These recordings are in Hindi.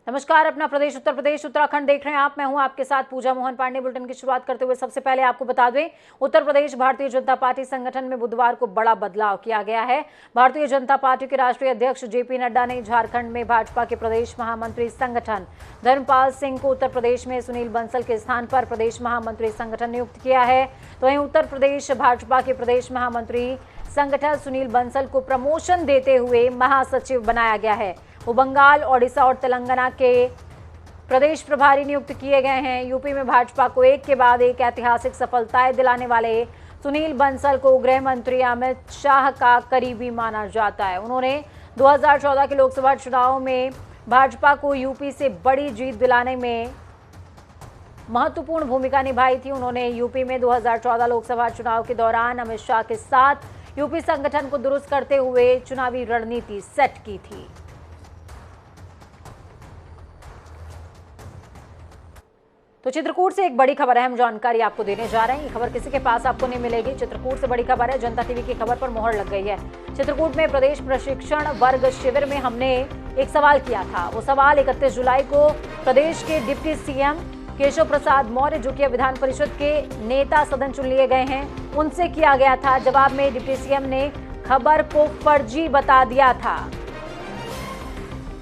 नमस्कार, अपना प्रदेश उत्तर प्रदेश उत्तराखंड देख रहे हैं आप। मैं हूं आपके साथ पूजा मोहन पांडे। बुलेटिन की शुरुआत करते हुए सबसे पहले आपको बता दें, उत्तर प्रदेश भारतीय जनता पार्टी संगठन में बुधवार को बड़ा बदलाव किया गया है। भारतीय जनता पार्टी के राष्ट्रीय अध्यक्ष जेपी नड्डा ने झारखंड में भाजपा के प्रदेश महामंत्री संगठन धर्मपाल सिंह को उत्तर प्रदेश में सुनील बंसल के स्थान पर प्रदेश महामंत्री संगठन नियुक्त किया है। तो वहीं उत्तर प्रदेश भाजपा के प्रदेश महामंत्री संगठन सुनील बंसल को प्रमोशन देते हुए महासचिव बनाया गया है। वो बंगाल, ओडिशा और तेलंगाना के प्रदेश प्रभारी नियुक्त किए गए हैं। यूपी में भाजपा को एक के बाद एक ऐतिहासिक सफलताएं दिलाने वाले सुनील बंसल को गृह मंत्री अमित शाह का करीबी माना जाता है। उन्होंने 2014 के लोकसभा चुनाव में भाजपा को यूपी से बड़ी जीत दिलाने में महत्वपूर्ण भूमिका निभाई थी। उन्होंने यूपी में 2014 लोकसभा चुनाव के दौरान अमित शाह के साथ यूपी संगठन को दुरुस्त करते हुए चुनावी रणनीति सेट की थी। तो चित्रकूट से एक बड़ी खबर है, हम जानकारी आपको देने जा रहे हैं। ये खबर किसी के पास आपको नहीं मिलेगी। चित्रकूट से बड़ी खबर है, जनता टीवी की खबर पर मोहर लग गई है। चित्रकूट में प्रदेश प्रशिक्षण वर्ग शिविर में हमने एक सवाल किया था। वो सवाल 31 जुलाई को प्रदेश के डिप्टी सीएम केशव प्रसाद मौर्य, जो कि विधान परिषद के नेता सदन चुन लिए गए हैं, उनसे किया गया था। जवाब में डिप्टी सीएम ने खबर को फर्जी बता दिया था,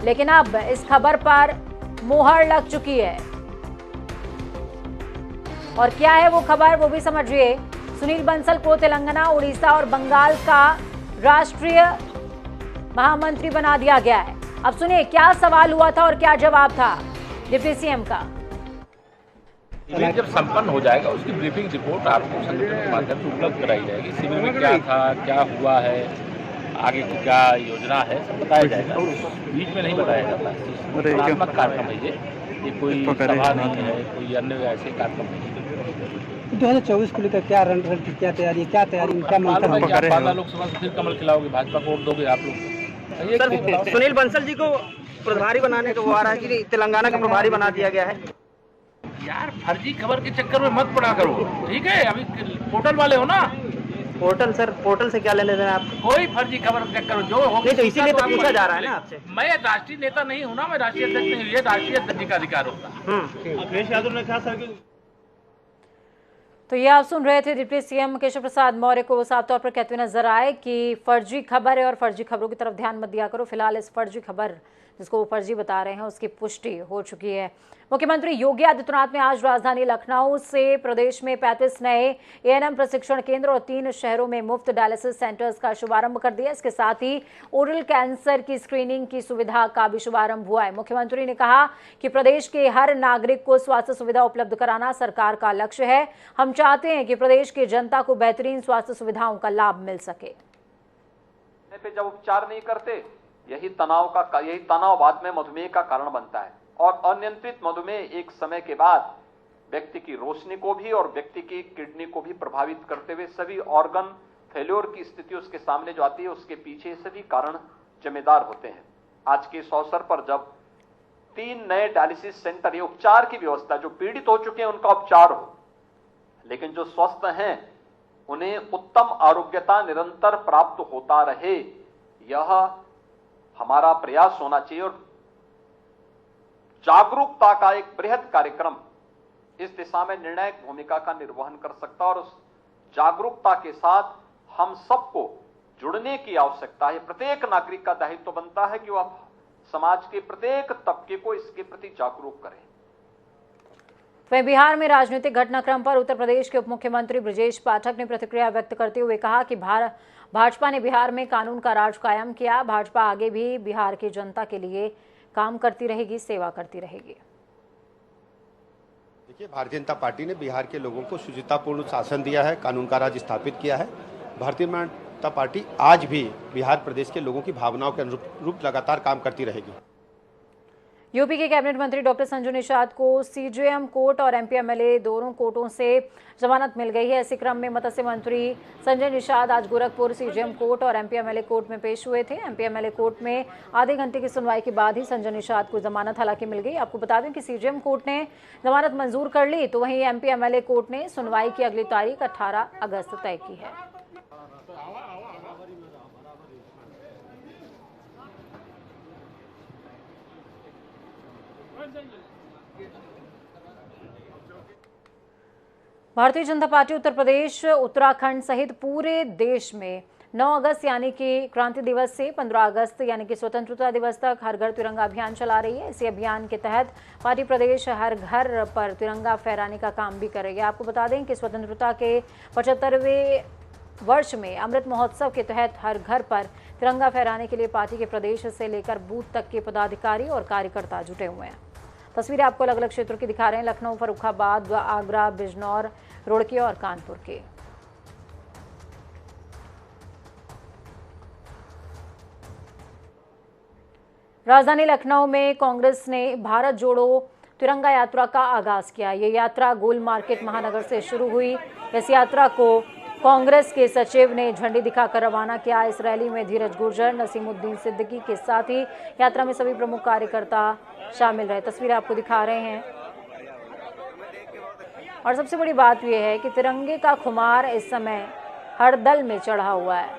लेकिन अब इस खबर पर मोहर लग चुकी है। और क्या है वो खबर, वो भी समझिए। सुनील बंसल को तेलंगाना, उड़ीसा और बंगाल का राष्ट्रीय महामंत्री बना दिया गया है। अब सुनिए क्या सवाल हुआ था और क्या जवाब था डिप्टी सीएम का। जब संपन्न हो जाएगा उसकी ब्रीफिंग रिपोर्ट आपको संगठन के माध्यम से उपलब्ध कराई जाएगी। शिविर में क्या था, क्या हुआ है, आगे की क्या योजना है, सब बताया जाएगा। बीच में नहीं बताया जाता। रचनात्मक कार्यक्रम है ये कोई सभा नहीं है, कोई अन्य ऐसे कार्यक्रम नहीं है। 2024 को लेकर क्या रणनीति, क्या तैयारी, क्या मंत्रणा लोकसभा से फिर कमल खिलाओगे, भाजपा को वोट दोगे आप लोग। सुनील बंसल जी को प्रभारी बनाने का वो आ रहा है कि तेलंगाना का प्रभारी बना दिया गया है। यार फर्जी खबर के चक्कर में मत पड़ा करो, ठीक है। अभी पोर्टल वाले हो ना। पोर्टल सर, पोर्टल से क्या लेने देना आपको? कोई फर्जी खबर के चक्कर में जो हो, नहीं तो इसीलिए तो पूछा जा रहा है ना आपसे। मैं राष्ट्रीय नेता नहीं हूँ ना, मैं राष्ट्रीय अध्यक्ष नहीं हूँ, ये राष्ट्रीय अध्यक्ष का अधिकार होता है। अखिलेश यादव ने कहा सर। तो ये आप सुन रहे थे डिप्टी सीएम केशव प्रसाद मौर्य को साफ तौर पर कहते हुए नजर आए कि फर्जी खबर है और फर्जी खबरों की तरफ ध्यान मत दिया करो। फिलहाल इस फर्जी खबर जिसको वो फर्जी बता रहे हैं उसकी पुष्टि हो चुकी है। मुख्यमंत्री योगी आदित्यनाथ ने आज राजधानी लखनऊ से प्रदेश में 35 नए एएनएम प्रशिक्षण केंद्र और 3 शहरों में मुफ्त डायलिसिस सेंटर्स का शुभारंभ कर दिया। इसके साथ ही ओरल कैंसर की स्क्रीनिंग की सुविधा का भी शुभारंभ हुआ है। मुख्यमंत्री ने कहा कि प्रदेश के हर नागरिक को स्वास्थ्य सुविधा उपलब्ध कराना सरकार का लक्ष्य है। हम चाहते हैं कि प्रदेश की जनता को बेहतरीन स्वास्थ्य सुविधाओं का लाभ मिल सके। जब उपचार नहीं करते, यही तनाव बाद में मधुमेह का कारण बनता है। और अनियंत्रित मधुमेह एक समय के बाद व्यक्ति की रोशनी को भी और व्यक्ति की किडनी को भी प्रभावित करते हुए सभी ऑर्गन फेल्योर की स्थिति उसके सामने जो आती है, उसके पीछे सभी कारण जिम्मेदार होते हैं। आज के इस अवसर पर जब 3 नए डायलिसिस सेंटर, ये उपचार की व्यवस्था, जो पीड़ित हो चुके हैं उनका उपचार हो, लेकिन जो स्वस्थ हैं उन्हें उत्तम आरोग्यता निरंतर प्राप्त होता रहे, यह हमारा प्रयास होना चाहिए। और जागरूकता का एक बृहद कार्यक्रम इस दिशा में निर्णायक भूमिका का निर्वहन कर सकता है और उस जागरूकता के साथ हम सबको जुड़ने की आवश्यकता है। प्रत्येक नागरिक का दायित्व बनता है कि वह समाज के प्रत्येक तबके को इसके प्रति जागरूक करें। वहीं बिहार में राजनीतिक घटनाक्रम पर उत्तर प्रदेश के उप मुख्यमंत्री ब्रजेश पाठक ने प्रतिक्रिया व्यक्त करते हुए कहा कि भाजपा ने बिहार में कानून का राज कायम किया। भाजपा आगे भी बिहार की जनता के लिए काम करती रहेगी, सेवा करती रहेगी। देखिए, भारतीय जनता पार्टी ने बिहार के लोगों को शुचितापूर्ण शासन दिया है, कानून का राज स्थापित किया है। भारतीय जनता पार्टी आज भी बिहार प्रदेश के लोगों की भावनाओं के अनुरूप लगातार काम करती रहेगी। यूपी के कैबिनेट मंत्री डॉक्टर संजू निषाद को सीजेएम कोर्ट और एमपी एमएलए दोनों कोर्टों से जमानत मिल गई है। इसी क्रम में मत्स्य मंत्री संजय निषाद आज गोरखपुर सीजेएम कोर्ट और एमपी एमएलए कोर्ट में पेश हुए थे। एमपी एमएलए कोर्ट में आधे घंटे की सुनवाई के बाद ही संजय निषाद को जमानत हालांकि मिल गई। आपको बता दें कि सीजेएम कोर्ट ने जमानत मंजूर कर ली, तो वहीं एमपी एमएलए कोर्ट ने सुनवाई की अगली तारीख 18 अगस्त तय की है। भारतीय जनता पार्टी उत्तर प्रदेश, उत्तराखंड सहित पूरे देश में 9 अगस्त यानी कि क्रांति दिवस से 15 अगस्त यानी कि स्वतंत्रता दिवस तक हर घर तिरंगा अभियान चला रही है। इसी अभियान के तहत पार्टी प्रदेश हर घर पर तिरंगा फहराने का काम भी करेगी। आपको बता दें कि स्वतंत्रता के 75वें वर्ष में अमृत महोत्सव के तहत हर घर पर तिरंगा फहराने के लिए पार्टी के प्रदेश से लेकर बूथ तक के पदाधिकारी और कार्यकर्ता जुटे हुए हैं। तस्वीरें आपको अलग अलग क्षेत्रों की दिखा रहे हैं, लखनऊ, फर्रुखाबाद, आगरा, बिजनौर, रुड़की और कानपुर के। राजधानी लखनऊ में कांग्रेस ने भारत जोड़ो तिरंगा यात्रा का आगाज किया। ये यात्रा गोल मार्केट महानगर से शुरू हुई। इस यात्रा को कांग्रेस के सचिव ने झंडी दिखाकर रवाना किया। इस रैली में धीरज गुर्जर, नसीमुद्दीन सिद्दीकी के साथ ही यात्रा में सभी प्रमुख कार्यकर्ता शामिल रहे। तस्वीरें आपको दिखा रहे हैं और सबसे बड़ी बात यह है कि तिरंगे का खुमार इस समय हर दल में चढ़ा हुआ है।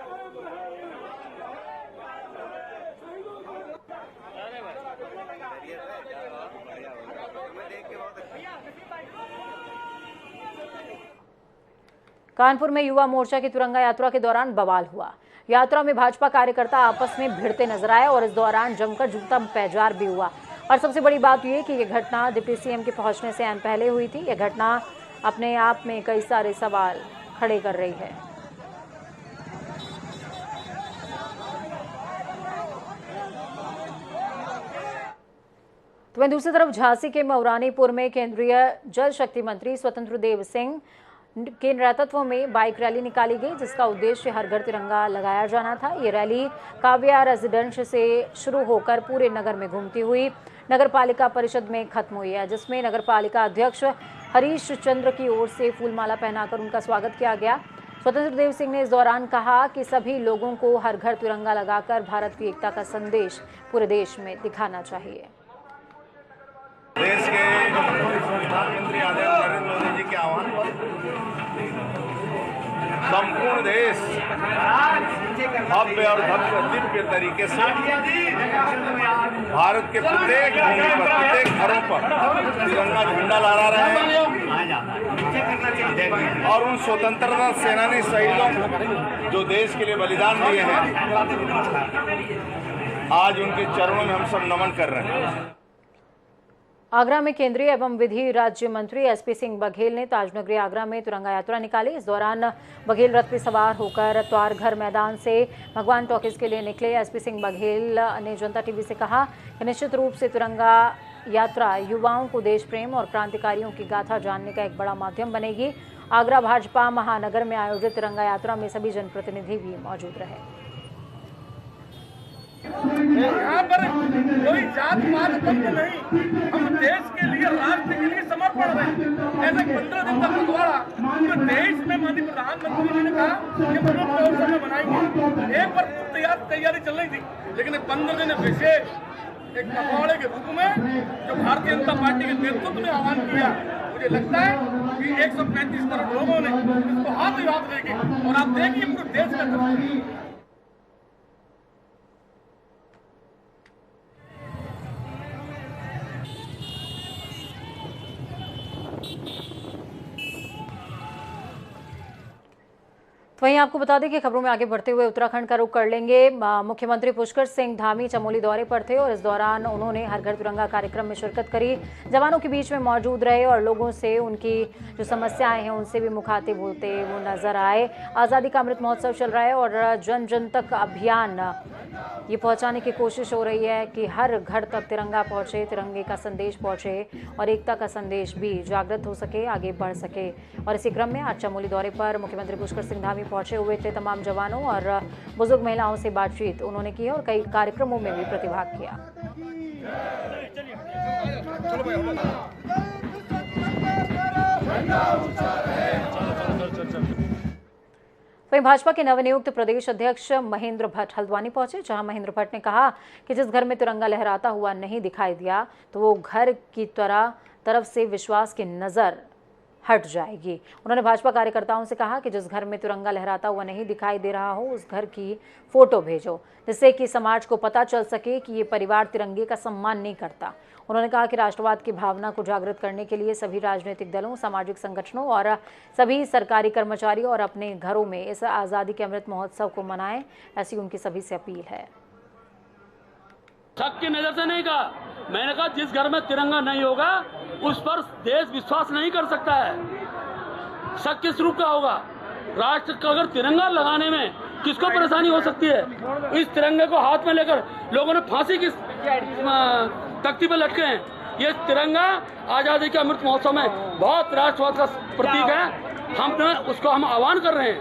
कानपुर में युवा मोर्चा की तिरंगा यात्रा के दौरान बवाल हुआ। यात्रा में भाजपा कार्यकर्ता आपस में भिड़ते नजर आए और इस दौरान जमकर जूता पैजार भी हुआ। और सबसे बड़ी बात यह कि यह घटना डिप्टी सीएम के पहुंचने से आन पहले हुई थी। यह घटना अपने आप में कई सारे सवाल खड़े कर रही है। तो वहीं दूसरी तरफ झांसी के मऊरानीपुर में केंद्रीय जल शक्ति मंत्री स्वतंत्र देव सिंह के नेतृत्व में बाइक रैली निकाली गई, जिसका उद्देश्य हर घर तिरंगा लगाया जाना था। ये रैली काव्या रेजिडेंस से शुरू होकर पूरे नगर में घूमती हुई नगर पालिका परिषद में खत्म हुई है, जिसमें नगर पालिका अध्यक्ष हरीश चंद्र की ओर से फूलमाला पहनाकर उनका स्वागत किया गया। स्वतंत्र देव सिंह ने इस दौरान कहा कि सभी लोगों को हर घर तिरंगा लगाकर भारत की एकता का संदेश पूरे देश में दिखाना चाहिए। देश के प्रधानमंत्री आदरणीय नरेंद्र मोदी जी के आह्वान पर संपूर्ण देश भव्य और दिव्य तरीके से भारत के प्रत्येक भूमि पर, प्रत्येक घरों पर तिरंगा झंडा लहरा रहे हैं और उन स्वतंत्रता सेनानी शहीदों जो देश के लिए बलिदान दिए हैं, आज उनके चरणों में हम सब नमन कर रहे हैं। आगरा में केंद्रीय एवं विधि राज्य मंत्री एसपी सिंह बघेल ने ताजनगरी आगरा में तिरंगा यात्रा निकाली। इस दौरान बघेल रथ पर सवार होकर त्वारघर मैदान से भगवान टॉकीज के लिए निकले। एसपी सिंह बघेल ने जनता टीवी से कहा कि निश्चित रूप से तिरंगा यात्रा युवाओं को देश प्रेम और क्रांतिकारियों की गाथा जानने का एक बड़ा माध्यम बनेगी। आगरा भाजपा महानगर में आयोजित तिरंगा यात्रा में सभी जनप्रतिनिधि भी मौजूद रहे। यहाँ पर कोई जात पात बंद नहीं, हम देश के लिए, राष्ट्र के लिए समर्पण रहे। ऐसे 15 दिन का पखवाड़ा पूरे देश में माननीय प्रधानमंत्री जी ने कहा कि हम महोत्सव में बनाएंगे। एक बार तैयारी चल रही थी, लेकिन 15 दिन विशेष एक पखवाड़े के रूप में जो भारतीय जनता पार्टी के नेतृत्व में आह्वान किया, मुझे लगता है कि 135 करोड़ लोगों ने इसको हाथ याद देंगे और आप देखिए पूरे देश में। तो वहीं आपको बता दें कि खबरों में आगे बढ़ते हुए उत्तराखंड का रुख कर लेंगे। मुख्यमंत्री पुष्कर सिंह धामी चमोली दौरे पर थे और इस दौरान उन्होंने हर घर तिरंगा कार्यक्रम में शिरकत करी, जवानों के बीच में मौजूद रहे और लोगों से उनकी जो समस्याएं हैं उनसे भी मुखातिब होते वो नजर आए। आज़ादी का अमृत महोत्सव चल रहा है और जन जन तक अभियान ये पहुंचाने की कोशिश हो रही है कि हर घर तक तिरंगा पहुंचे, तिरंगे का संदेश पहुंचे और एकता का संदेश भी जागृत हो सके, आगे बढ़ सके। और इसी क्रम में आज चमोली दौरे पर मुख्यमंत्री पुष्कर सिंह धामी पहुंचे हुए थे। तमाम जवानों और बुजुर्ग महिलाओं से बातचीत उन्होंने की और कई कार्यक्रमों में भी प्रतिभाग किया। वहीं भाजपा के नवनियुक्त प्रदेश अध्यक्ष महेंद्र भट्ट हल्द्वानी पहुंचे, जहां महेंद्र भट्ट ने कहा कि जिस घर में तिरंगा लहराता हुआ नहीं दिखाई दिया तो वो घर की तरफ से विश्वास की नजर हट जाएगी। उन्होंने भाजपा कार्यकर्ताओं से कहा कि जिस घर में तिरंगा लहराता हुआ नहीं दिखाई दे रहा हो उस घर की फोटो भेजो, जिससे कि समाज को पता चल सके कि ये परिवार तिरंगे का सम्मान नहीं करता। उन्होंने कहा कि राष्ट्रवाद की भावना को जागृत करने के लिए सभी राजनीतिक दलों, सामाजिक संगठनों और सभी सरकारी कर्मचारी और अपने घरों में इस आज़ादी के अमृत महोत्सव को मनाएं, ऐसी उनकी सभी से अपील है। शक की नजर से नहीं कहा, मैंने कहा जिस घर में तिरंगा नहीं होगा उस पर देश विश्वास नहीं कर सकता है। शक किस रूप का होगा? राष्ट्र का अगर तिरंगा लगाने में किसको परेशानी हो सकती है? इस तिरंगे को हाथ में लेकर लोगों ने फांसी की तख्ती पर लटके हैं। ये तिरंगा आजादी के अमृत महोत्सव में बहुत राष्ट्रवाद का प्रतीक है, उसको हम आह्वान कर रहे हैं।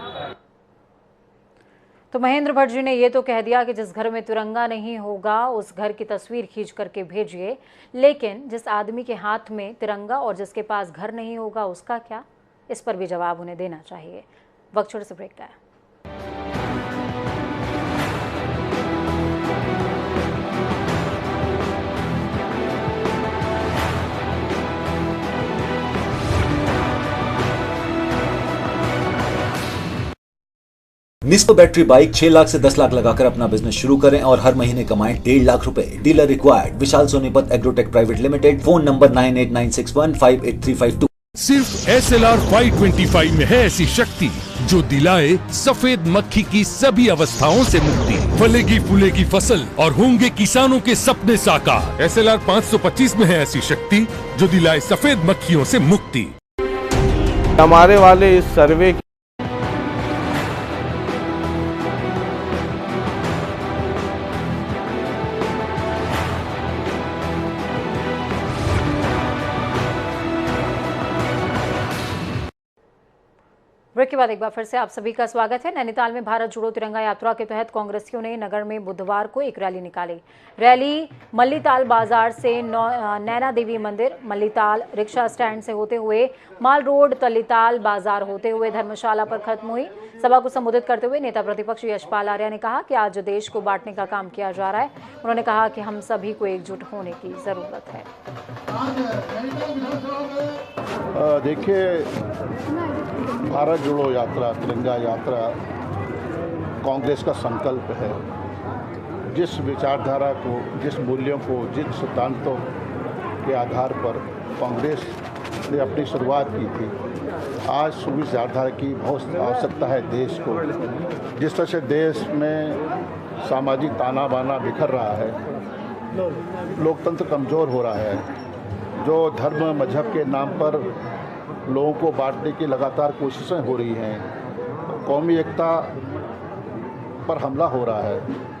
तो महेंद्र भट्ट जी ने ये तो कह दिया कि जिस घर में तिरंगा नहीं होगा उस घर की तस्वीर खींच करके भेजिए, लेकिन जिस आदमी के हाथ में तिरंगा और जिसके पास घर नहीं होगा उसका क्या? इस पर भी जवाब उन्हें देना चाहिए। वक्त छोटे से ब्रेक का है। निस्को बैटरी बाइक 6 लाख से 10 लाख लगाकर अपना बिजनेस शुरू करें और हर महीने कमाएं 1.5 लाख रुपए। Dealer required, Vishal Sonipat Agrotech Private Limited. Phone number 9896158352। सिर्फ SLR 525 में है ऐसी शक्ति जो दिलाए सफेद मक्खी की सभी अवस्थाओं से मुक्ति। फलेगी फूलेगी फसल और होंगे किसानों के सपने साकार। SLR 525 में है ऐसी शक्ति जो दिलाए सफेद मक्खियों से मुक्ति। हमारे वाले इस सर्वे ब्रेक के बाद एक बार फिर से आप सभी का स्वागत है। नैनीताल में भारत जोड़ो तिरंगा यात्रा के तहत कांग्रेसियों ने नगर में बुधवार को एक रैली निकाली। रैली मल्लीताल बाजार से नैना देवी मंदिर, मल्लीताल रिक्शा स्टैंड से होते हुए माल रोड, तल्लीताल बाजार होते हुए धर्मशाला पर खत्म हुई। सभा को संबोधित करते हुए नेता प्रतिपक्ष यशपाल आर्या ने कहा कि आज देश को बांटने का काम किया जा रहा है। उन्होंने कहा कि हम सभी को एकजुट होने की जरूरत है। देखिए, भारत जोड़ो यात्रा, तिरंगा यात्रा कांग्रेस का संकल्प है। जिस विचारधारा को, जिस मूल्यों को, जिस सिद्धांतों के आधार पर कांग्रेस ने अपनी शुरुआत की थी, आज उस विचारधारा की बहुत आवश्यकता है देश को। जिस तरह से देश में सामाजिक ताना बाना बिखर रहा है, लोकतंत्र कमज़ोर हो रहा है, जो धर्म मजहब के नाम पर लोगों को बांटने की लगातार कोशिशें हो रही हैं, कौमी एकता पर हमला हो रहा है।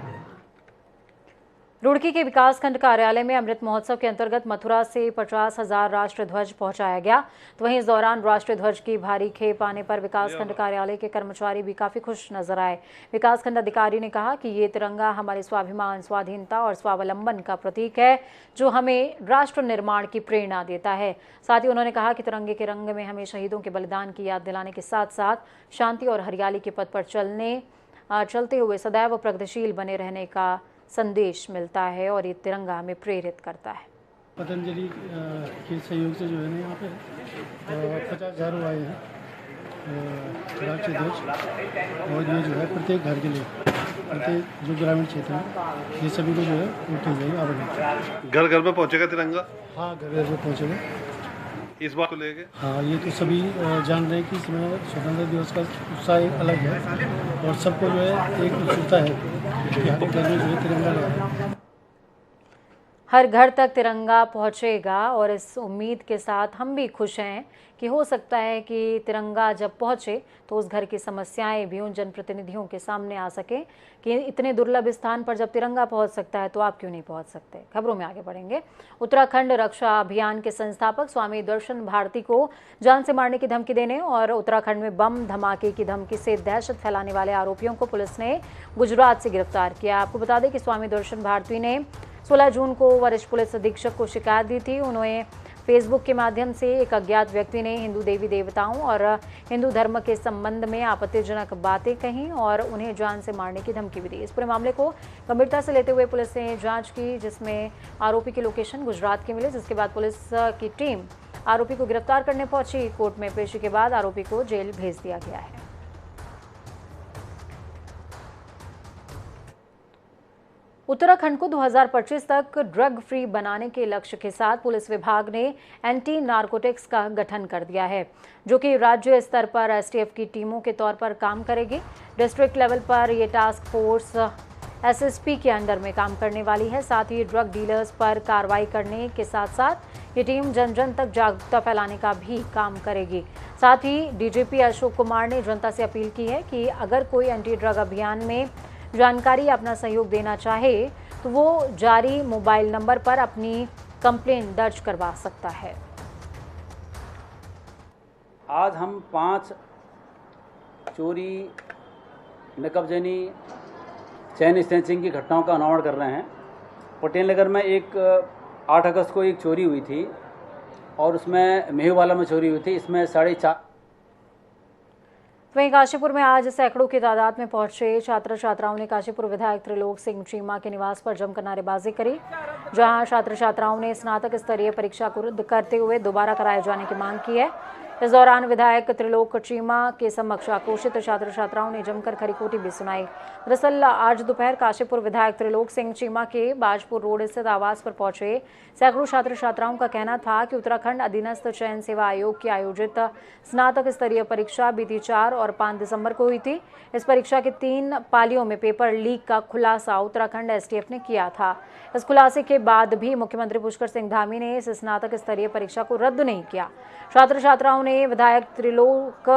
रुड़की के विकासखंड कार्यालय में अमृत महोत्सव के अंतर्गत मथुरा से 50,000 राष्ट्रीय ध्वज पहुंचाया गया। तो वहीं इस दौरान राष्ट्रीय ध्वज की भारी खेप आने पर विकासखंड कार्यालय के कर्मचारी भी काफी खुश नजर आए। विकासखंड अधिकारी ने कहा कि ये तिरंगा हमारे स्वाभिमान, स्वाधीनता और स्वावलंबन का प्रतीक है, जो हमें राष्ट्र निर्माण की प्रेरणा देता है। साथ ही उन्होंने कहा कि तिरंगे के रंग में हमें शहीदों के बलिदान की याद दिलाने के साथ साथ शांति और हरियाली के पथ पर चलते हुए सदैव प्रगतिशील बने रहने का संदेश मिलता है और ये तिरंगा हमें प्रेरित करता है। पतंजलि के सहयोग से जो है ना यहाँ पे 50,000 आए हैं राष्ट्रीय ध्वज, और ये जो है प्रत्येक घर के लिए, प्रत्येक जो ग्रामीण क्षेत्र है, ये सभी को जो है उठी जाएगी आवश्यक। घर घर में पहुँचेगा तिरंगा? हाँ, घर घर में पहुँचेगा इस बात को लेके। हाँ, ये तो सभी जान रहे हैं कि इसमें स्वतंत्रता दिवस का उत्साह एक अलग है और सबको जो है एक उत्सुकता है कि हर घर में जो है तिरंगा लगा। हर घर तक तिरंगा पहुंचेगा और इस उम्मीद के साथ हम भी खुश हैं कि हो सकता है कि तिरंगा जब पहुंचे तो उस घर की समस्याएं भी उन जनप्रतिनिधियों के सामने आ सके कि इतने दुर्लभ स्थान पर जब तिरंगा पहुंच सकता है तो आप क्यों नहीं पहुंच सकते। खबरों में आगे बढ़ेंगे। उत्तराखंड रक्षा अभियान के संस्थापक स्वामी दर्शन भारती को जान से मारने की धमकी देने और उत्तराखंड में बम धमाके की धमकी से दहशत फैलाने वाले आरोपियों को पुलिस ने गुजरात से गिरफ्तार किया। आपको बता दें कि स्वामी दर्शन भारती ने 16 जून को वरिष्ठ पुलिस अधीक्षक को शिकायत दी थी। उन्हें फेसबुक के माध्यम से एक अज्ञात व्यक्ति ने हिंदू देवी देवताओं और हिंदू धर्म के संबंध में आपत्तिजनक बातें कहीं और उन्हें जान से मारने की धमकी भी दी। इस पूरे मामले को गंभीरता से लेते हुए पुलिस ने जांच की, जिसमें आरोपी की लोकेशन गुजरात की मिली, जिसके बाद पुलिस की टीम आरोपी को गिरफ्तार करने पहुंची। कोर्ट में पेशी के बाद आरोपी को जेल भेज दिया गया है। उत्तराखंड को 2025 तक ड्रग फ्री बनाने के लक्ष्य के साथ पुलिस विभाग ने एंटी नारकोटिक्स का गठन कर दिया है, जो कि राज्य स्तर पर एसटीएफ की टीमों के तौर पर काम करेगी। डिस्ट्रिक्ट लेवल पर ये टास्क फोर्स एसएसपी के अंडर में काम करने वाली है। साथ ही ड्रग डीलर्स पर कार्रवाई करने के साथ साथ ये टीम जन जन तक जागरूकता फैलाने का भी काम करेगी। साथ ही डीजीपी अशोक कुमार ने जनता से अपील की है कि अगर कोई एंटी ड्रग अभियान में जानकारी अपना सहयोग देना चाहे तो वो जारी मोबाइल नंबर पर अपनी कंप्लेंट दर्ज करवा सकता है। आज हम 5 चोरी, नकबजनी, चैन स्नैचिंग की घटनाओं का अनावरण कर रहे हैं। पटेल नगर में 8 अगस्त को एक चोरी हुई थी और उसमें मेहूवाला में चोरी हुई थी। इसमें 4.5। वहीं काशीपुर में आज सैकड़ों की तादाद में पहुंचे छात्र छात्राओं ने काशीपुर विधायक त्रिलोक सिंह चीमा के निवास पर जमकर नारेबाजी करी, जहां छात्र छात्राओं ने स्नातक स्तरीय परीक्षा को रद्द करते हुए दोबारा कराए जाने की मांग की है। इस दौरान विधायक त्रिलोक चीमा के समक्ष आक्रोशित छात्र छात्राओं ने जमकर खरीकोटी भी सुनाई। दरअसल आज दोपहर काशीपुर विधायक त्रिलोक सिंह चीमा के बाजपुर रोड स्थित आवास पर पहुंचे सैकड़ों छात्र छात्राओं का कहना था कि उत्तराखंड अधीनस्थ चयन सेवा आयोग की आयोजित स्नातक स्तरीय परीक्षा बीती 4 और 5 दिसंबर को हुई थी। इस परीक्षा के 3 पालियों में पेपर लीक का खुलासा उत्तराखंड एसटीएफ ने किया था। इस खुलासे के बाद भी मुख्यमंत्री पुष्कर सिंह धामी ने इस स्नातक स्तरीय परीक्षा को रद्द नहीं किया। छात्र छात्राओं ने विधायक त्रिलोक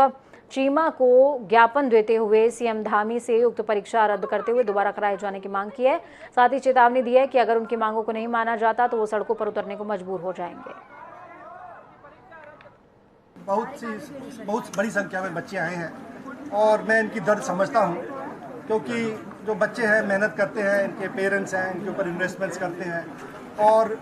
चीमा को ज्ञापन देते हुए सीएम धामी से उक्त परीक्षा रद्द करते हुए दोबारा कराए जाने की मांग की है। साथ ही चेतावनी दी है कि अगर उनकी मांगों को नहीं माना जाता तो वो सड़कों पर उतरने को मजबूर हो जाएंगे। बहुत बड़ी संख्या में बच्चे आए हैं और मैं इनकी दर्द समझता हूं, क्योंकि जो बच्चे हैं मेहनत करते हैं, इनके पेरेंट्स हैं, इनके ऊपर इन्वेस्टमेंट्स करते हैं और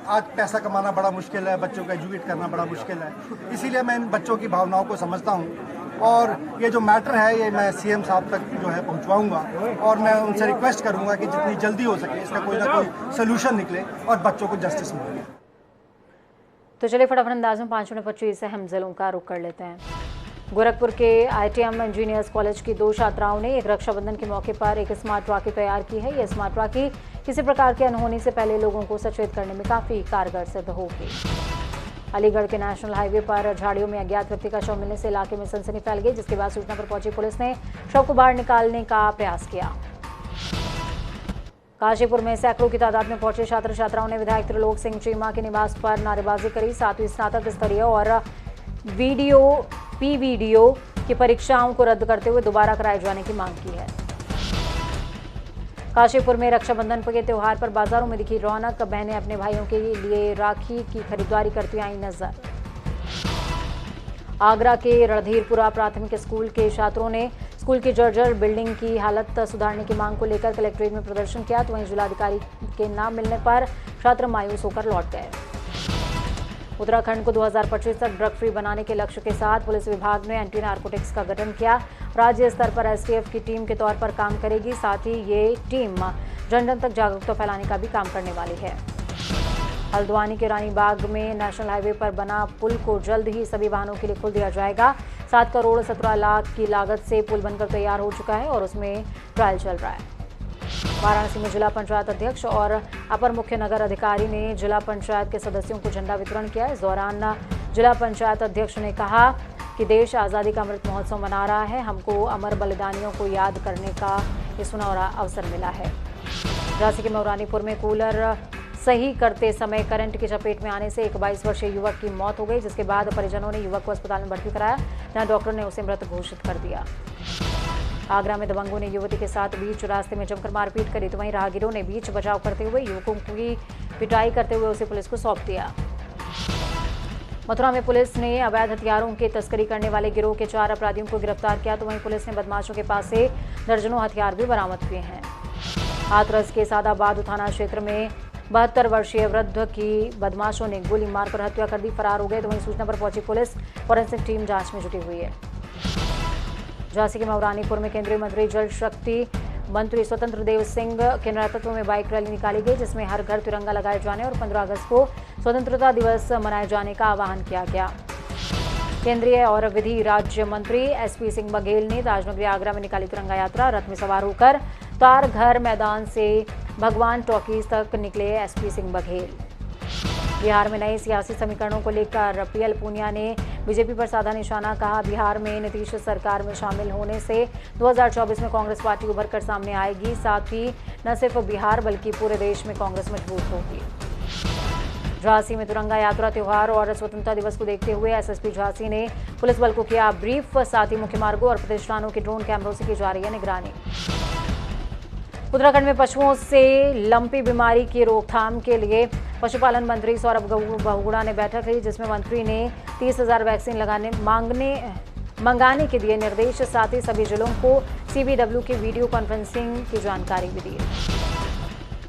आज पैसा कमाना बड़ा मुश्किल है, बच्चों को एजुकेट करना बड़ा मुश्किल है। इसीलिए मैं इन बच्चों की भावनाओं को समझता हूं और ये जो मैटर है ये मैं सीएम साहब तक जो है पहुंचवाऊंगा और मैं उनसे रिक्वेस्ट करूंगा कि जितनी जल्दी हो सके इसका कोई ना कोई सोल्यूशन निकले और बच्चों को जस्टिस मिले। तो चलिए फटाफट अंदाज में 5 मिनट 25 अहम जिलों का रुख कर लेते हैं। गोरखपुर के आईटीएम इंजीनियर्स कॉलेज की 2 छात्राओं ने एक रक्षाबंधन के मौके पर एक स्मार्ट वाकी तैयार की है। यह स्मार्ट वाकी किसी प्रकार की अनहोनी से पहले लोगों को सचेत करने में काफी कारगर सिद्ध होगी। अलीगढ़ के नेशनल हाईवे पर झाड़ियों में अज्ञात व्यक्ति का शव मिलने से इलाके में सनसनी फैल गई, जिसके बाद सूचना पर पहुंची पुलिस ने शव को बाहर निकालने का प्रयास किया। काशीपुर में सैकड़ों की तादाद में पहुंचे छात्र छात्राओं ने विधायक त्रिलोक सिंह चीमा के निवास पर नारेबाजी करी। साथ ही स्नातक स्तरीय और पीवीडीओ की परीक्षाओं को रद्द करते हुए दोबारा कराए जाने की मांग की है। काशीपुर में रक्षाबंधन के त्योहार पर बाजारों में दिखी रौनक। बहनें अपने भाइयों के लिए राखी की खरीदारी करती आई नजर। आगरा के रणधीरपुरा प्राथमिक स्कूल के छात्रों ने स्कूल की जर्जर बिल्डिंग की हालत सुधारने की मांग को लेकर कलेक्ट्रेट में प्रदर्शन किया, तो वहीं जिलाधिकारी के नाम मिलने पर छात्र मायूस होकर लौट गए। उत्तराखंड को 2025 तक ड्रग फ्री बनाने के लक्ष्य के साथ पुलिस विभाग ने एंटी नारकोटिक्स का गठन किया। राज्य स्तर पर एसटीएफ की टीम के तौर पर काम करेगी। साथ ही ये टीम जन जन तक जागरूकता फैलाने का भी काम करने वाली है। हल्द्वानी के रानी बाग में नेशनल हाईवे पर बना पुल को जल्द ही सभी वाहनों के लिए खोल दिया जाएगा। 7 करोड़ 17 लाख की लागत से पुल बनकर तैयार हो चुका है और उसमें ट्रायल चल रहा है। वाराणसी में जिला पंचायत अध्यक्ष और अपर मुख्य नगर अधिकारी ने जिला पंचायत के सदस्यों को झंडा वितरण किया। इस दौरान जिला पंचायत अध्यक्ष ने कहा कि देश आज़ादी का अमृत महोत्सव मना रहा है, हमको अमर बलिदानियों को याद करने का ये सुनहरा अवसर मिला है। झांसी के मौरानीपुर में कूलर सही करते समय करंट की चपेट में आने से एक 22 वर्षीय युवक की मौत हो गई, जिसके बाद परिजनों ने युवक को अस्पताल में भर्ती कराया, जहां डॉक्टर ने उसे मृत घोषित कर दिया। आगरा में दबंगों ने युवती के साथ बीच रास्ते में जमकर मारपीट करी, तो वहीं राहगीरों ने बीच बचाव करते हुए युवकों की पिटाई करते हुए उसे पुलिस को सौंप दिया। मथुरा में पुलिस ने अवैध हथियारों की तस्करी करने वाले गिरोह के 4 अपराधियों को गिरफ्तार किया, तो वहीं पुलिस ने बदमाशों के पास से दर्जनों हथियार भी बरामद किए हैं। हाथरस के सादाबाद थाना क्षेत्र में 72 वर्षीय वृद्ध की बदमाशों ने गोली मारकर हत्या कर दी, फरार हो गए, तो वहीं सूचना पर पहुंची पुलिस फॉरेंसिक टीम जांच में जुटी हुई है। झांसी के मौरानीपुर में केंद्रीय मंत्री जल शक्ति मंत्री स्वतंत्र देव सिंह के नेतृत्व में बाइक रैली निकाली गई, जिसमें हर घर तिरंगा लगाए जाने और 15 अगस्त को स्वतंत्रता दिवस मनाए जाने का आह्वान किया गया। केंद्रीय और विधि राज्य मंत्री एसपी सिंह बघेल ने ताजनगरी आगरा में निकाली तिरंगा यात्रा। रथ में सवार होकर तारघर मैदान से भगवान टॉकीज तक निकले एसपी सिंह बघेल। बिहार में नए सियासी समीकरणों को लेकर पीएल पूनिया ने बीजेपी पर साधा निशाना। कहा, बिहार में नीतीश सरकार में शामिल होने से 2024 में कांग्रेस पार्टी उभर कर सामने आएगी। साथ ही न सिर्फ बिहार बल्कि पूरे देश में कांग्रेस मजबूत होगी। झांसी में तिरंगा यात्रा त्योहार और स्वतंत्रता दिवस को देखते हुए एसएसपी झांसी ने पुलिस बल को किया ब्रीफ। साथ ही मुख्य मार्गों और प्रतिष्ठानों के ड्रोन कैमरों से की जा रही है निगरानी। उत्तराखंड में पशुओं से लंपी बीमारी की रोकथाम के लिए पशुपालन मंत्री सौरभ बहुगुणा ने बैठक ली, जिसमें मंत्री ने 30,000 वैक्सीन मंगाने के दिए निर्देश। साथ ही सभी जिलों को सीबीडब्ल्यू की वीडियो कॉन्फ्रेंसिंग की जानकारी भी दी।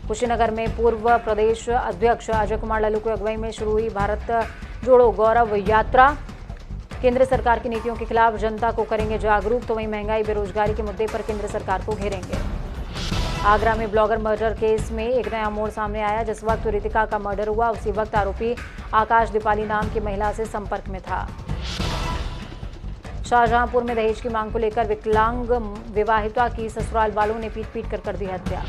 कुशीनगर में पूर्व प्रदेश अध्यक्ष अजय कुमार लल्लू की अगुवाई में शुरू हुई भारत जोड़ो गौरव यात्रा। केंद्र सरकार की नीतियों के खिलाफ जनता को करेंगे जागरूक, तो वहीं महंगाई बेरोजगारी के मुद्दे पर केंद्र सरकार को घेरेंगे। आगरा में ब्लॉगर मर्डर केस में एक नया मोड़ सामने आया। जिस वक्त रितिका का मर्डर हुआ उसी वक्त आरोपी आकाश दीपाली नाम की महिला से संपर्क में था। शाहजहांपुर में दहेज की मांग को लेकर विकलांग विवाहिता की ससुराल वालों ने पीट पीट कर दी हत्या।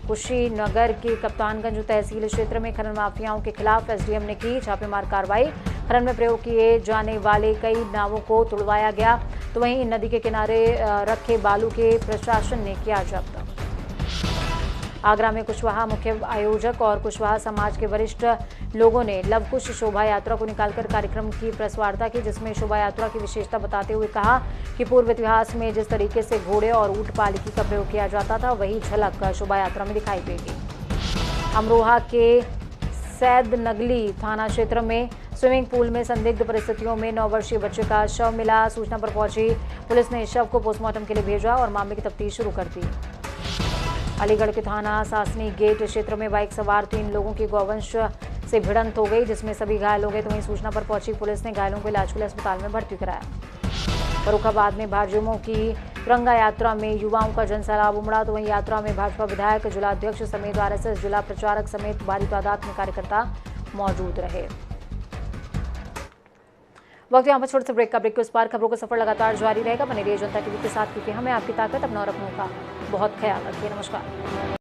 कुशीनगर के कप्तानगंज तहसील क्षेत्र में खनन माफियाओं के खिलाफ एसडीएम ने की छापेमार कार्रवाई। खनन में प्रयोग किए जाने वाले कई नावों को तुड़वाया गया, तो वहीं नदी के किनारे रखे बालू के प्रशासन ने किया जब्त। आगरा में कुशवाहा मुख्य आयोजक और कुशवाहा समाज के वरिष्ठ लोगों ने लवकुश शोभा यात्रा को निकालकर कार्यक्रम की प्रेस वार्ता की, जिसमें शोभा यात्रा की विशेषता बताते हुए कहा कि पूर्व इतिहास में जिस तरीके से घोड़े और ऊंट पालकी का प्रयोग किया जाता था वही झलक शोभा यात्रा में दिखाई देगी। अमरोहा के सैदनगली थाना क्षेत्र में स्विमिंग पूल में संदिग्ध परिस्थितियों में 9 वर्षीय बच्चे का शव मिला। सूचना पर पहुंची पुलिस ने शव को पोस्टमार्टम के लिए भेजा और मामले की तफ्तीश शुरू कर दी। अलीगढ़ के थाना सासनी गेट क्षेत्र में बाइक सवार 3 लोगों की गौवंश से भिड़ंत हो गई, जिसमें सभी घायल हो गए। तो वहीं सूचना पर पहुंची पुलिस ने घायलों को इलाज के लिए अस्पताल में भर्ती कराया। फर्रुखाबाद में भाजयुमो की तिरंगा यात्रा में युवाओं का जनसैलाब उमड़ा, तो वहीं यात्रा में भाजपा विधायक, जिलाध्यक्ष समेत आरएसएस जिला प्रचारक समेत भारी तादाद में कार्यकर्ता मौजूद रहे। वक्त यहाँ पर छोटे से ब्रेक का। ब्रेक के उस पार खबरों का सफर लगातार जारी रहेगा। बने रहिए जनता टीवी के साथ, क्योंकि हमें आपकी ताकत अपना और अपनों का बहुत ख्याल रखिए। नमस्कार।